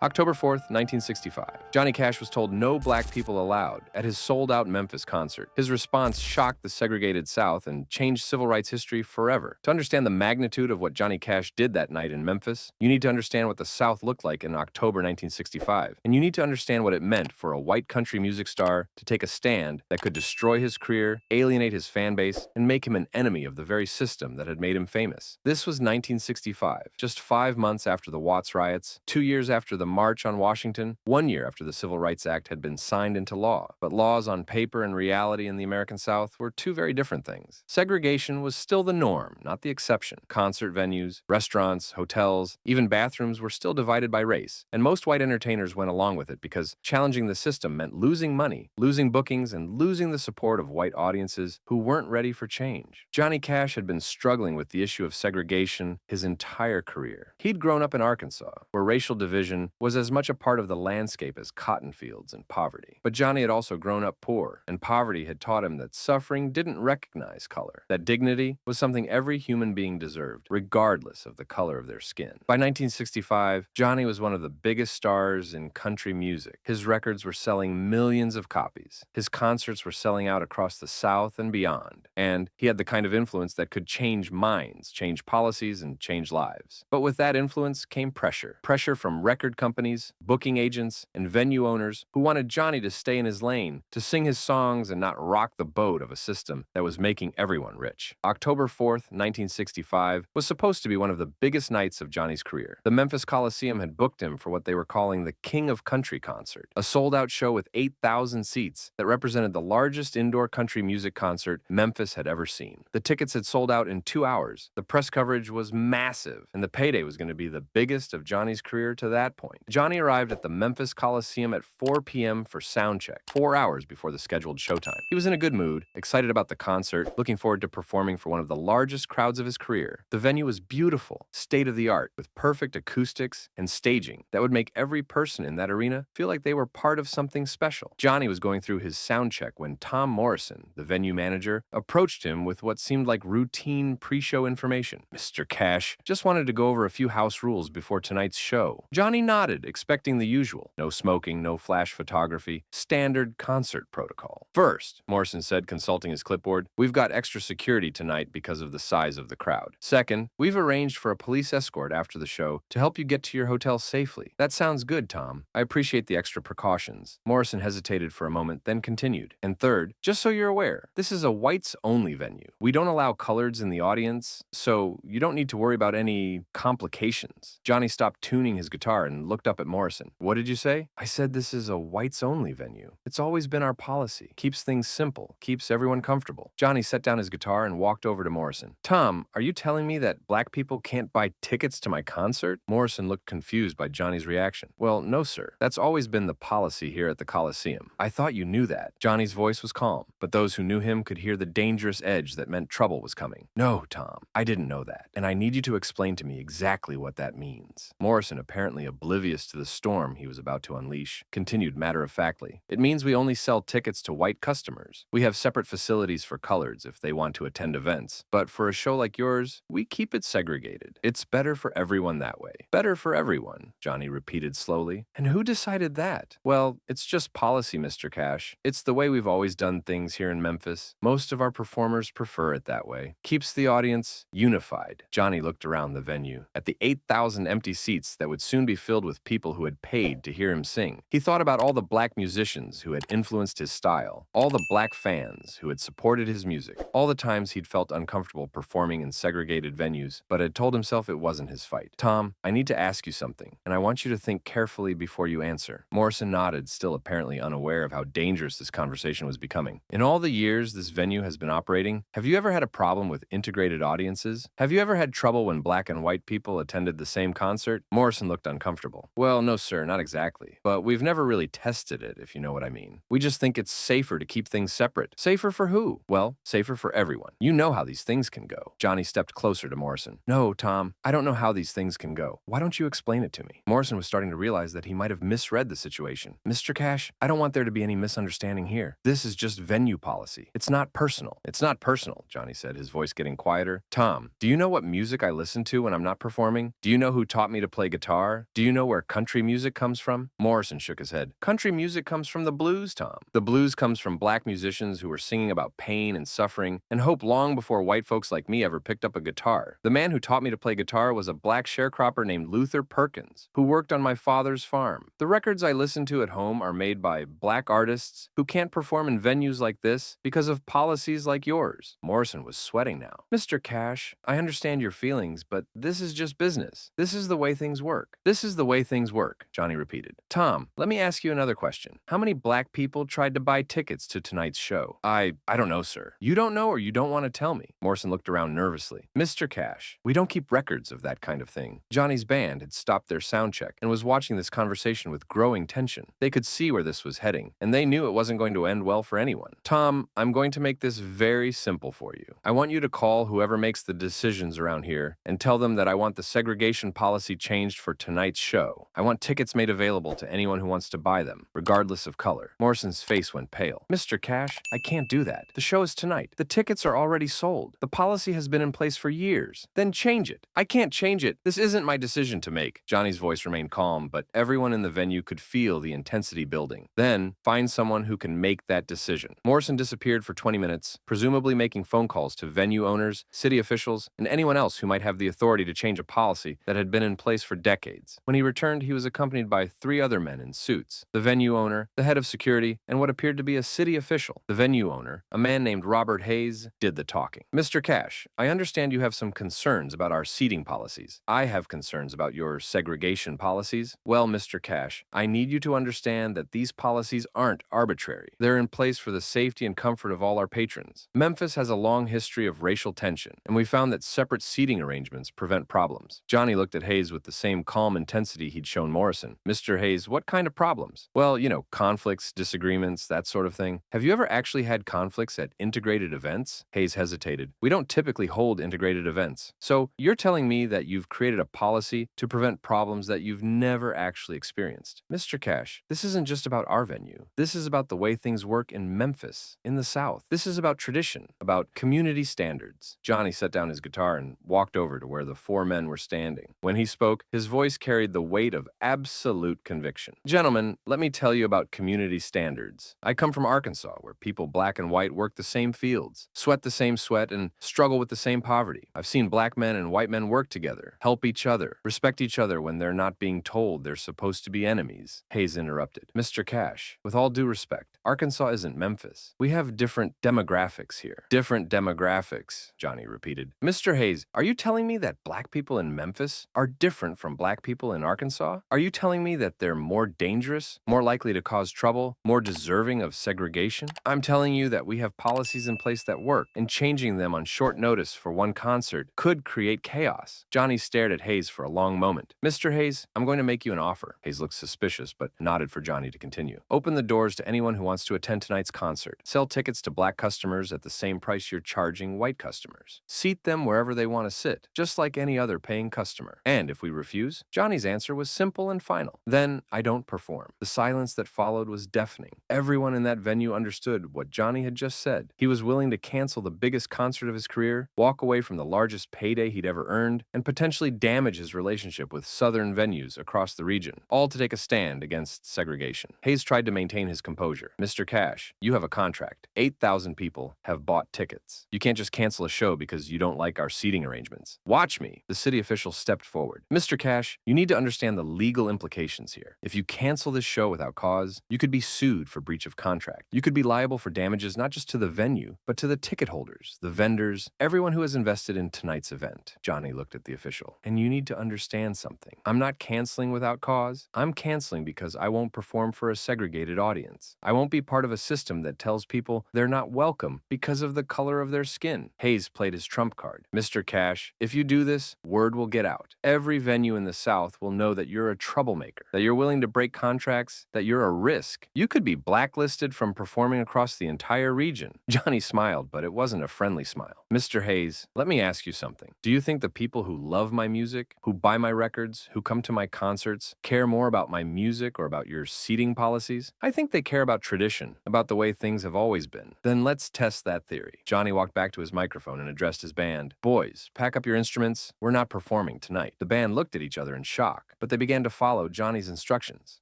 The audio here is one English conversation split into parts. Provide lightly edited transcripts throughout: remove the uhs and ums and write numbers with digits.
October 4th, 1965. Johnny Cash was told no black people allowed at his sold-out Memphis concert. His response shocked the segregated South and changed civil rights history forever. To understand the magnitude of what Johnny Cash did that night in Memphis, you need to understand what the South looked like in October 1965, and you need to understand what it meant for a white country music star to take a stand that could destroy his career, alienate his fan base, and make him an enemy of the very system that had made him famous. This was 1965, just 5 months after the Watts riots, 2 years after the March on Washington, 1 year after the Civil Rights Act had been signed into law. But laws on paper and reality in the American South were two very different things. Segregation was still the norm, not the exception. Concert venues, restaurants, hotels, even bathrooms were still divided by race, and most white entertainers went along with it because challenging the system meant losing money, losing bookings, and losing the support of white audiences who weren't ready for change. Johnny Cash had been struggling with the issue of segregation his entire career. He'd grown up in Arkansas, where racial division was as much a part of the landscape as cotton fields and poverty. But Johnny had also grown up poor, and poverty had taught him that suffering didn't recognize color, that dignity was something every human being deserved, regardless of the color of their skin. By 1965, Johnny was one of the biggest stars in country music. His records were selling millions of copies. His concerts were selling out across the South and beyond, and he had the kind of influence that could change minds, change policies, and change lives. But with that influence came pressure. Pressure from record companies, booking agents, and venue owners who wanted Johnny to stay in his lane, to sing his songs and not rock the boat of a system that was making everyone rich. October 4th, 1965 was supposed to be one of the biggest nights of Johnny's career. The Memphis Coliseum had booked him for what they were calling the King of Country concert, a sold-out show with 8,000 seats that represented the largest indoor country music concert Memphis had ever seen. The tickets had sold out in 2 hours. The press coverage was massive, and the payday was going to be the biggest of Johnny's career to that point. Johnny arrived at the Memphis Coliseum at 4 p.m. for sound check, 4 hours before the scheduled showtime. He was in a good mood, excited about the concert, looking forward to performing for one of the largest crowds of his career. The venue was beautiful, state-of-the-art, with perfect acoustics and staging that would make every person in that arena feel like they were part of something special. Johnny was going through his sound check when Tom Morrison, the venue manager, approached him with what seemed like routine pre-show information. "Mr. Cash, just wanted to go over a few house rules before tonight's show." Johnny nodded, expecting the usual. No smoking, no flash photography, standard concert protocol. "First," Morrison said, consulting his clipboard, "we've got extra security tonight because of the size of the crowd. Second, we've arranged for a police escort after the show to help you get to your hotel safely." "That sounds good, Tom. I appreciate the extra precautions." Morrison hesitated for a moment, then continued. "And third, just so you're aware, this is a whites-only venue. We don't allow coloreds in the audience, so you don't need to worry about any complications." Johnny stopped tuning his guitar and looked up at Morrison. "What did you say?" "I said this is a whites-only venue. It's always been our policy. Keeps things simple, keeps everyone comfortable." Johnny set down his guitar and walked over to Morrison. "Tom, are you telling me that black people can't buy tickets to my concert?" Morrison looked confused by Johnny's reaction. "Well, no, sir. That's always been the policy here at the Coliseum. I thought you knew that." Johnny's voice was calm, but those who knew him could hear the dangerous edge that meant trouble was coming. "No, Tom, I didn't know that, and I need you to explain to me exactly what that means." Morrison, apparently oblivious to the storm he was about to unleash, continued matter-of-factly. "It means we only sell tickets to white customers. We have separate facilities for coloreds if they want to attend events, but for a show like yours, we keep it segregated. It's better for everyone that way." "Better for everyone," Johnny repeated slowly. "And who decided that?" "Well, it's just policy, Mr. Cash. It's the way we've always done things here in Memphis. Most of our performers prefer it that way. Keeps the audience unified." Johnny looked around the venue, at the 8,000 empty seats that would soon be filled with people who had paid to hear him sing. He thought about all the black musicians who had influenced his style, all the black fans who had supported his music, all the times he'd felt uncomfortable performing in segregated venues, but had told himself it wasn't his fight. "Tom, I need to ask you something, and I want you to think carefully before you answer." Morrison nodded, still apparently unaware of how dangerous this conversation was becoming. "In all the years this venue has been operating, have you ever had a problem with integrated audiences? Have you ever had trouble when black and white people attended the same concert?" Morrison looked uncomfortable. "Well, no, sir, not exactly. But we've never really tested it, if you know what I mean. We just think it's safer to keep things separate." "Safer for who?" "Well, safer for everyone. You know how these things can go." Johnny stepped closer to Morrison. "No, Tom, I don't know how these things can go. Why don't you explain it to me?" Morrison was starting to realize that he might have misread the situation. "Mr. Cash, I don't want there to be any misunderstanding here. This is just venue policy. It's not personal." "It's not personal," Johnny said, his voice getting quieter. "Tom, do you know what music I listen to when I'm not performing? Do you know who taught me to play guitar? Do you know where country music comes from? Morrison shook his head. Country music comes from the blues, Tom. The blues comes from black musicians who were singing about pain and suffering and hope long before white folks like me ever picked up a guitar. The man who taught me to play guitar was a black sharecropper named Luther Perkins, who worked on my father's farm. The records I listen to at home are made by black artists who can't perform in venues like this because of policies like yours. Morrison was sweating now. Mr. Cash, I understand your feelings, but this is just business. This is the way things work. This is the way things work, Johnny repeated. Tom, let me ask you another question. How many black people tried to buy tickets to tonight's show? I don't know, sir. You don't know or you don't want to tell me? Morrison looked around nervously. Mr. Cash, we don't keep records of that kind of thing. Johnny's band had stopped their sound check and was watching this conversation with growing tension. They could see where this was heading, and they knew it wasn't going to end well for anyone. Tom, I'm going to make this very simple for you. I want you to call whoever makes the decisions around here and tell them that I want the segregation policy changed for tonight's show. I want tickets made available to anyone who wants to buy them, regardless of color. Morrison's face went pale. Mr. Cash, I can't do that. The show is tonight. The tickets are already sold. The policy has been in place for years. Then change it. I can't change it. This isn't my decision to make. Johnny's voice remained calm, but everyone in the venue could feel the intensity building. Then, find someone who can make that decision. Morrison disappeared for 20 minutes, presumably making phone calls to venue owners, city officials, and anyone else who might have the authority to change a policy that had been in place for decades. When he returned, he was accompanied by 3 other men in suits: the venue owner, the head of security, and what appeared to be a city official. The venue owner, a man named Robert Hayes, did the talking. Mr. Cash, I understand you have some concerns about our seating policies. I have concerns about your segregation policies. Well, Mr. Cash, I need you to understand that these policies aren't arbitrary. They're in place for the safety and comfort of all our patrons. Memphis has a long history of racial tension, and we found that separate seating arrangements prevent problems. Johnny looked at Hayes with the same calm intensity he'd shown Morrison. Mr. Hayes, what kind of problems? Well, conflicts, disagreements, that sort of thing. Have you ever actually had conflicts at integrated events? Hayes hesitated. We don't typically hold integrated events. So you're telling me that you've created a policy to prevent problems that you've never actually experienced. Mr. Cash, this isn't just about our venue. This is about the way things work in Memphis, in the South. This is about tradition, about community standards. Johnny set down his guitar and walked over to where the 4 men were standing. When he spoke, his voice carried the weight of absolute conviction. Gentlemen, let me tell you about community standards. I come from Arkansas, where people black and white work the same fields, sweat the same sweat, and struggle with the same poverty. I've seen black men and white men work together, help each other, respect each other when they're not being told they're supposed to be enemies. Hayes interrupted. Mr. Cash, with all due respect, Arkansas isn't Memphis. We have different demographics here. Different demographics, Johnny repeated. Mr. Hayes, are you telling me that black people in Memphis are different from black people in Arkansas? Are you telling me that they're more dangerous, more likely to cause trouble, more deserving of segregation? I'm telling you that we have policies in place that work, and changing them on short notice for one concert could create chaos. Johnny stared at Hayes for a long moment. Mr. Hayes, I'm going to make you an offer. Hayes looked suspicious, but nodded for Johnny to continue. Open the doors to anyone who wants to attend tonight's concert. Sell tickets to black customers at the same price you're charging white customers. Seat them wherever they want to sit, just like any other paying customer. And if we refuse, Johnny's answer was simple and final. Then I don't perform. The silence that followed was deafening. Everyone in that venue understood what Johnny had just said. He was willing to cancel the biggest concert of his career, walk away from the largest payday he'd ever earned, and potentially damage his relationship with southern venues across the region, all to take a stand against segregation. Hayes tried to maintain his composure. Mr. Cash, you have a contract. 8,000 people have bought tickets. You can't just cancel a show because you don't like our seating arrangements. Watch me. The city official stepped forward. Mr. Cash, you need to understand the legal implications here. If you cancel this show without cause, you could be sued for breach of contract. You could be liable for damages not just to the venue, but to the ticket holders, the vendors, everyone who has invested in tonight's event. Johnny looked at the official. And you need to understand something. I'm not canceling without cause. I'm canceling because I won't perform for a segregated audience. I won't be part of a system that tells people they're not welcome because of the color of their skin. Hayes played his trump card. Mr. Cash, if you do this, word will get out. Every venue in the South will know that you're a troublemaker, that you're willing to break contracts, that you're a risk. You could be blacklisted from performing across the entire region. Johnny smiled, but it wasn't a friendly smile. Mr. Hayes, let me ask you something. Do you think the people who love my music, who buy my records, who come to my concerts, care more about my music or about your seating policies? I think they care about tradition, about the way things have always been. Then let's test that theory. Johnny walked back to his microphone and addressed his band. Boys, pack up your instruments. We're not performing tonight. The band looked at each other in shock. but they began to follow Johnny's instructions.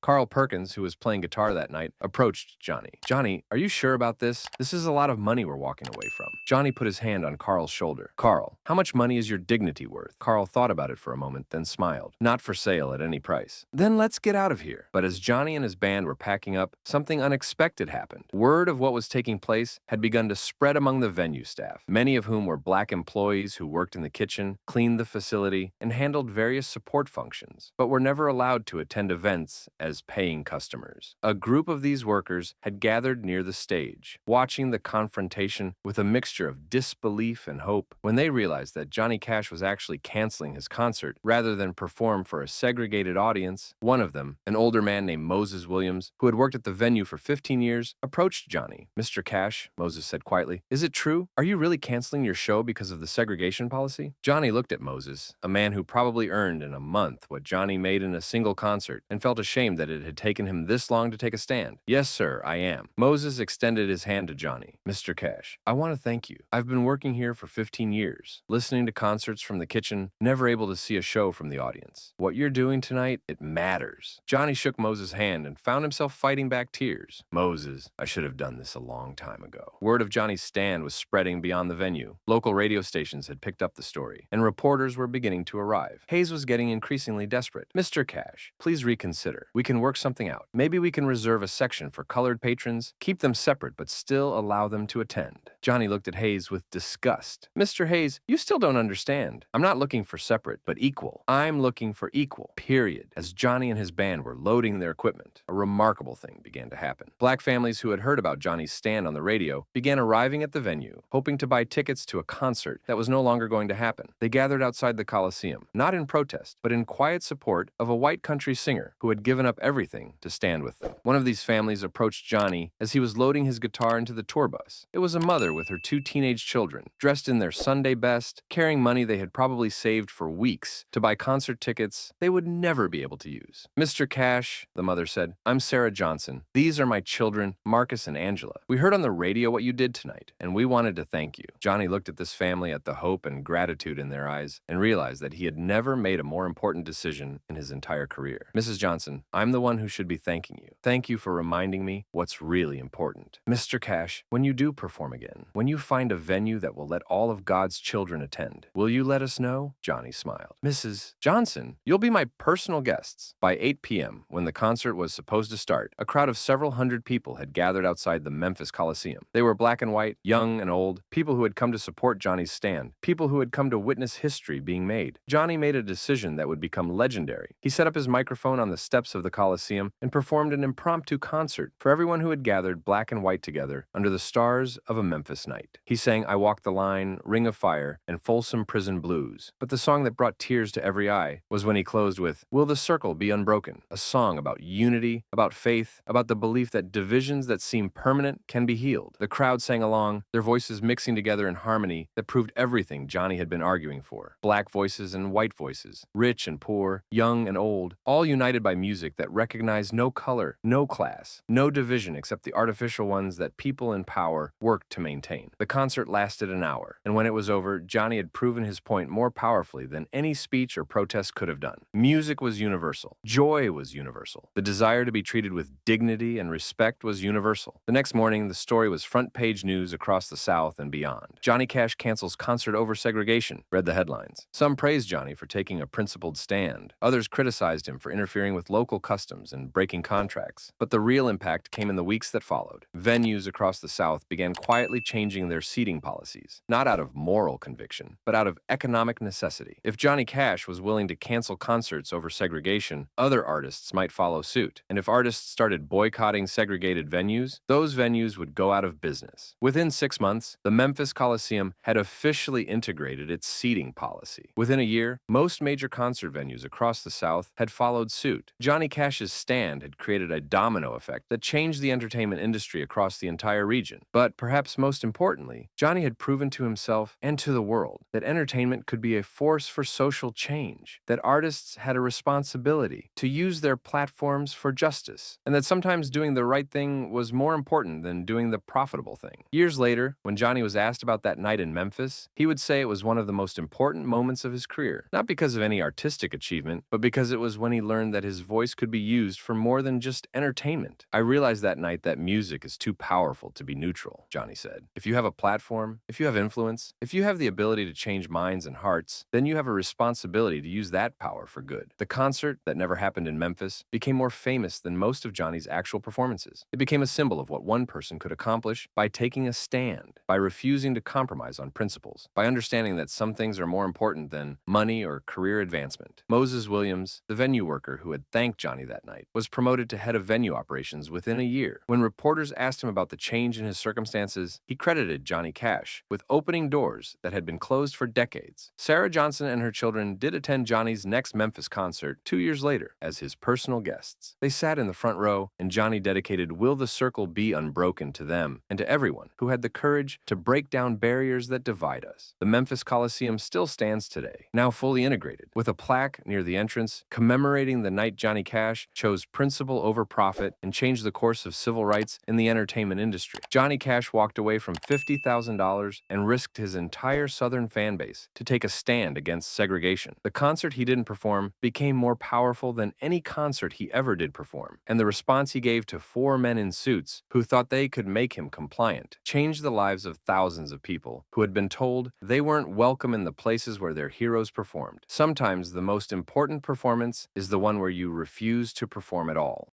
Carl Perkins, who was playing guitar that night, approached Johnny. "Johnny, are you sure about this? This is a lot of money we're walking away from." Johnny put his hand on Carl's shoulder. "Carl, how much money is your dignity worth?" Carl thought about it for a moment, then smiled. "Not for sale at any price." "Then let's get out of here." But as Johnny and his band were packing up, something unexpected happened. Word of what was taking place had begun to spread among the venue staff, many of whom were black employees who worked in the kitchen, cleaned the facility, and handled various support functions, but were never allowed to attend events as paying customers. A group of these workers had gathered near the stage, watching the confrontation with a mixture of disbelief and hope. When they realized that Johnny Cash was actually canceling his concert rather than perform for a segregated audience, one of them, an older man named Moses Williams, who had worked at the venue for 15 years, approached Johnny. "Mr. Cash," Moses said quietly, "is it true? Are you really canceling your show because of the segregation policy?" Johnny looked at Moses, a man who probably earned in a month what Johnny made in a single concert, and felt ashamed that it had taken him this long to take a stand. "Yes, sir, I am." Moses extended his hand to Johnny. "Mr. Cash, I want to thank you. I've been working here for 15 years, listening to concerts from the kitchen, never able to see a show from the audience. What you're doing tonight, it matters." Johnny shook Moses' hand and found himself fighting back tears. "Moses, I should have done this a long time ago." Word of Johnny's stand was spreading beyond the venue. Local radio stations had picked up the story, and reporters were beginning to arrive. Hayes was getting increasingly desperate. "Mr. Cash, please reconsider. We can work something out. Maybe we can reserve a section for colored patrons, keep them separate but still allow them to attend." Johnny looked at Hayes with disgust. "Mr. Hayes, you still don't understand. I'm not looking for separate, but equal. I'm looking for equal, period." As Johnny and his band were loading their equipment, a remarkable thing began to happen. Black families who had heard about Johnny's stand on the radio began arriving at the venue, hoping to buy tickets to a concert that was no longer going to happen. They gathered outside the Coliseum, not in protest, but in quiet support of a white country singer who had given up everything to stand with them. One of these families approached Johnny as he was loading his guitar into the tour bus. It was a mother with her 2 teenage children, dressed in their Sunday best, carrying money they had probably saved for weeks to buy concert tickets they would never be able to use. "Mr. Cash," the mother said, "I'm Sarah Johnson. These are my children, Marcus and Angela. We heard on the radio what you did tonight, and we wanted to thank you." Johnny looked at this family, at the hope and gratitude in their eyes, and realized that he had never made a more important decision in his entire career. "Mrs. Johnson, I'm the one who should be thanking you. Thank you for reminding me what's really important. Mr. Cash, when you do perform again, when you find a venue that will let all of God's children attend, will you let us know?" Johnny smiled. "Mrs. Johnson, you'll be my personal guests." By 8 p.m., when the concert was supposed to start, a crowd of several hundred people had gathered outside the Memphis Coliseum. They were black and white, young and old, people who had come to support Johnny's stand, people who had come to witness history being made. Johnny made a decision that would become legendary. He set up his microphone on the steps of the Coliseum and performed an impromptu concert for everyone who had gathered black and white together under the stars of a Memphis night. He sang "I Walk the Line," "Ring of Fire," and "Folsom Prison Blues." But the song that brought tears to every eye was when he closed with "Will the Circle Be Unbroken?" A song about unity, about faith, about the belief that divisions that seem permanent can be healed. The crowd sang along, their voices mixing together in harmony that proved everything Johnny had been arguing for. Black voices and white voices, rich and poor, young and old, all united by music that recognized no color, no class, no division except the artificial ones that people in power worked to maintain. The concert lasted an hour, and when it was over, Johnny had proven his point more powerfully than any speech or protest could have done. Music was universal. Joy was universal. The desire to be treated with dignity and respect was universal. The next morning, the story was front-page news across the South and beyond. "Johnny Cash cancels concert over segregation," read the headlines. Some praised Johnny for taking a principled stand. Others criticized him for interfering with local customs and breaking contracts. But the real impact came in the weeks that followed. Venues across the South began quietly changing their seating policies, not out of moral conviction, but out of economic necessity. If Johnny Cash was willing to cancel concerts over segregation, other artists might follow suit. And if artists started boycotting segregated venues, those venues would go out of business. Within 6 months, the Memphis Coliseum had officially integrated its seating policy. Within a year, most major concert venues across the South had followed suit. Johnny Cash's stand had created a domino effect that changed the entertainment industry across the entire region. But perhaps most most importantly, Johnny had proven to himself and to the world that entertainment could be a force for social change, that artists had a responsibility to use their platforms for justice, and that sometimes doing the right thing was more important than doing the profitable thing. Years later, when Johnny was asked about that night in Memphis, he would say it was one of the most important moments of his career, not because of any artistic achievement, but because it was when he learned that his voice could be used for more than just entertainment. I realized that night that music is too powerful to be neutral, Johnny said. If you have a platform, if you have influence, if you have the ability to change minds and hearts, then you have a responsibility to use that power for good. The concert that never happened in Memphis became more famous than most of Johnny's actual performances. It became a symbol of what one person could accomplish by taking a stand, by refusing to compromise on principles, by understanding that some things are more important than money or career advancement. Moses Williams, the venue worker who had thanked Johnny that night, was promoted to head of venue operations within a year. When reporters asked him about the change in his circumstances, he credited Johnny Cash with opening doors that had been closed for decades. Sarah Johnson and her children did attend Johnny's next Memphis concert 2 years later as his personal guests. They sat in the front row, and Johnny dedicated Will the Circle Be Unbroken to them and to everyone who had the courage to break down barriers that divide us. The Memphis Coliseum still stands today, now fully integrated, with a plaque near the entrance commemorating the night Johnny Cash chose principle over profit and changed the course of civil rights in the entertainment industry. Johnny Cash walked away from $50,000 and risked his entire Southern fan base to take a stand against segregation. The concert he didn't perform became more powerful than any concert he ever did perform, and the response he gave to 4 men in suits who thought they could make him compliant changed the lives of thousands of people who had been told they weren't welcome in the places where their heroes performed. Sometimes the most important performance is the one where you refuse to perform at all.